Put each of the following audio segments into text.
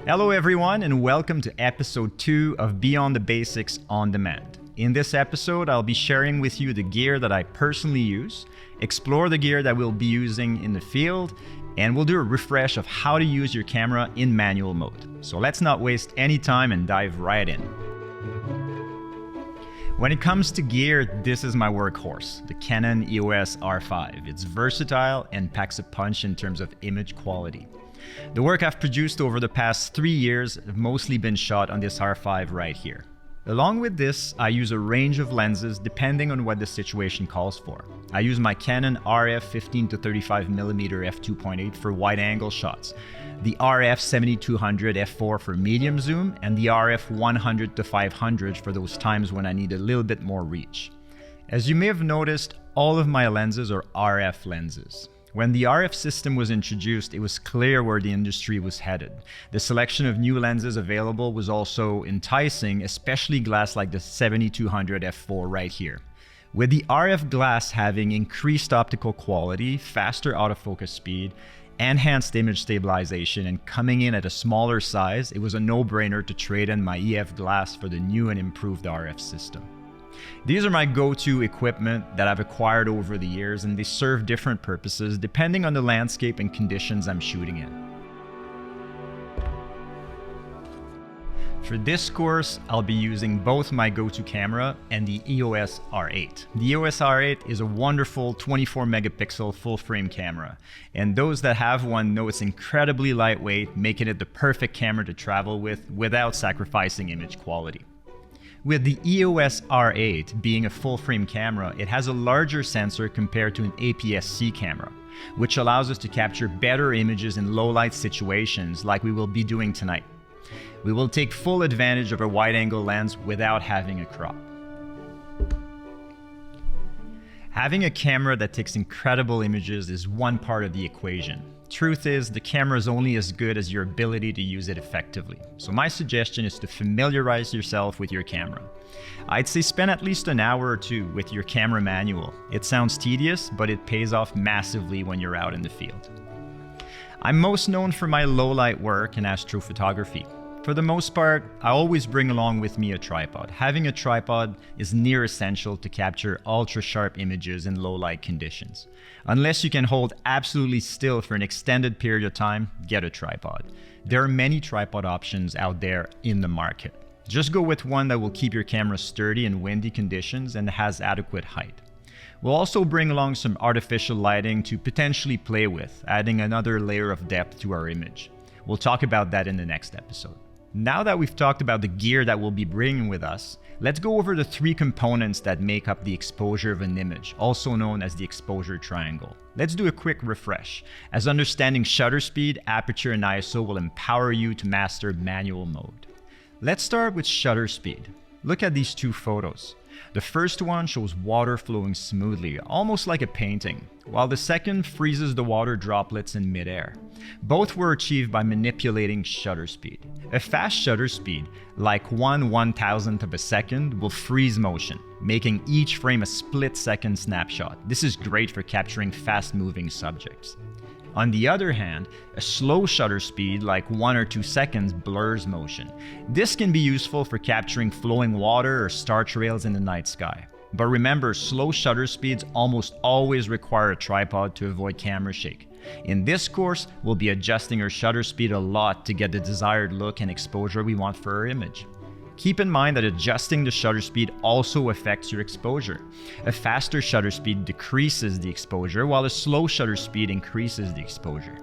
Hello everyone and welcome to episode 2 of Beyond the Basics on Demand. In this episode, I'll be sharing with you the gear that I personally use, explore the gear that we'll be using in the field, and we'll do a refresh of how to use your camera in manual mode. So let's not waste any time and dive right in. When it comes to gear, this is my workhorse, the Canon EOS R5. It's versatile and packs a punch in terms of image quality. The work I've produced over the past 3 years have mostly been shot on this R5 right here. Along with this, I use a range of lenses depending on what the situation calls for. I use my Canon RF 15-35mm f2.8 for wide-angle shots, the RF 7200 f4 for medium zoom, and the RF 100-500 for those times when I need a little bit more reach. As you may have noticed, all of my lenses are RF lenses. When the RF system was introduced, it was clear where the industry was headed. The selection of new lenses available was also enticing, especially glass like the 7200 f4 right here. With the RF glass having increased optical quality, faster autofocus speed, enhanced image stabilization, and coming in at a smaller size, it was a no-brainer to trade in my EF glass for the new and improved RF system. These are my go-to equipment that I've acquired over the years, and they serve different purposes depending on the landscape and conditions I'm shooting in. For this course, I'll be using both my go-to camera and the EOS R8. The EOS R8 is a wonderful 24 megapixel full-frame camera, and those that have one know it's incredibly lightweight, making it the perfect camera to travel with without sacrificing image quality. With the EOS R8 being a full-frame camera, it has a larger sensor compared to an APS-C camera, which allows us to capture better images in low-light situations like we will be doing tonight. We will take full advantage of a wide-angle lens without having a crop. Having a camera that takes incredible images is one part of the equation. Truth is, the camera is only as good as your ability to use it effectively. So my suggestion is to familiarize yourself with your camera. I'd say spend at least an hour or two with your camera manual. It sounds tedious, but it pays off massively when you're out in the field. I'm most known for my low-light work in astrophotography. For the most part, I always bring along with me a tripod. Having a tripod is near essential to capture ultra-sharp images in low-light conditions. Unless you can hold absolutely still for an extended period of time, get a tripod. There are many tripod options out there in the market. Just go with one that will keep your camera sturdy in windy conditions and has adequate height. We'll also bring along some artificial lighting to potentially play with, adding another layer of depth to our image. We'll talk about that in the next episode. Now that we've talked about the gear that we'll be bringing with us, let's go over the 3 components that make up the exposure of an image, also known as the exposure triangle. Let's do a quick refresh, as understanding shutter speed, aperture, and ISO will empower you to master manual mode. Let's start with shutter speed. Look at these 2 photos. The first one shows water flowing smoothly, almost like a painting, while the second freezes the water droplets in midair. Both were achieved by manipulating shutter speed. A fast shutter speed, like 1/1000th of a second, will freeze motion, making each frame a split-second snapshot. This is great for capturing fast-moving subjects. On the other hand, a slow shutter speed, like 1 or 2 seconds, blurs motion. This can be useful for capturing flowing water or star trails in the night sky. But remember, slow shutter speeds almost always require a tripod to avoid camera shake. In this course, we'll be adjusting our shutter speed a lot to get the desired look and exposure we want for our image. Keep in mind that adjusting the shutter speed also affects your exposure. A faster shutter speed decreases the exposure, while a slow shutter speed increases the exposure.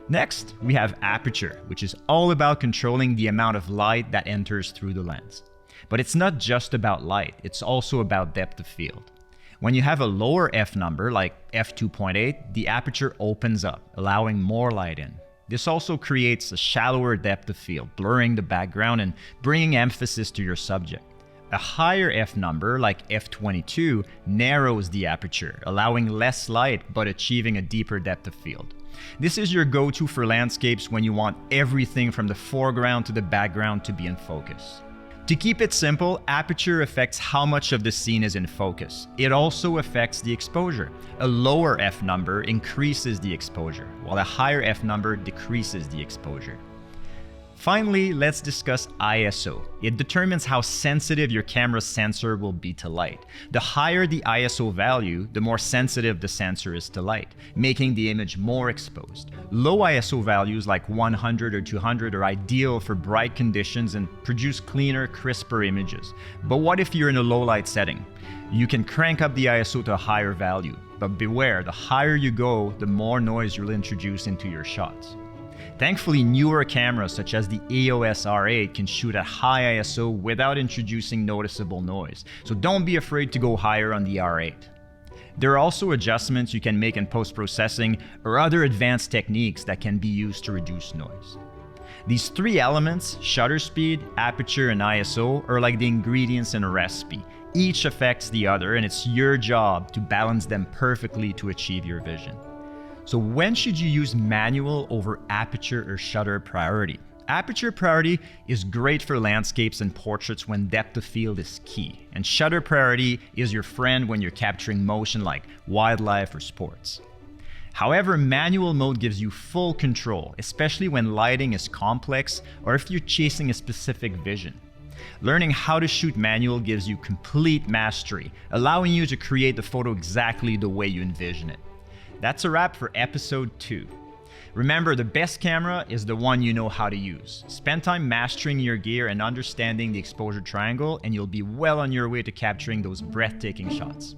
Next, we have aperture, which is all about controlling the amount of light that enters through the lens. But it's not just about light, it's also about depth of field. When you have a lower f number, like f2.8, the aperture opens up, allowing more light in. This also creates a shallower depth of field, blurring the background and bringing emphasis to your subject. A higher f number, like f22, narrows the aperture, allowing less light but achieving a deeper depth of field. This is your go-to for landscapes when you want everything from the foreground to the background to be in focus. To keep it simple, aperture affects how much of the scene is in focus. It also affects the exposure. A lower f number increases the exposure, while a higher f number decreases the exposure. Finally, let's discuss ISO. It determines how sensitive your camera's sensor will be to light. The higher the ISO value, the more sensitive the sensor is to light, making the image more exposed. Low ISO values like 100 or 200 are ideal for bright conditions and produce cleaner, crisper images. But what if you're in a low light setting? You can crank up the ISO to a higher value, but beware, the higher you go, the more noise you'll introduce into your shots. Thankfully, newer cameras such as the EOS R8 can shoot at high ISO without introducing noticeable noise, so don't be afraid to go higher on the R8. There are also adjustments you can make in post-processing or other advanced techniques that can be used to reduce noise. These three elements, shutter speed, aperture, and ISO, are like the ingredients in a recipe. Each affects the other, and it's your job to balance them perfectly to achieve your vision. So when should you use manual over aperture or shutter priority? Aperture priority is great for landscapes and portraits when depth of field is key, and shutter priority is your friend when you're capturing motion like wildlife or sports. However, manual mode gives you full control, especially when lighting is complex or if you're chasing a specific vision. Learning how to shoot manual gives you complete mastery, allowing you to create the photo exactly the way you envision it. That's a wrap for episode 2. Remember, the best camera is the one you know how to use. Spend time mastering your gear and understanding the exposure triangle, and you'll be well on your way to capturing those breathtaking shots.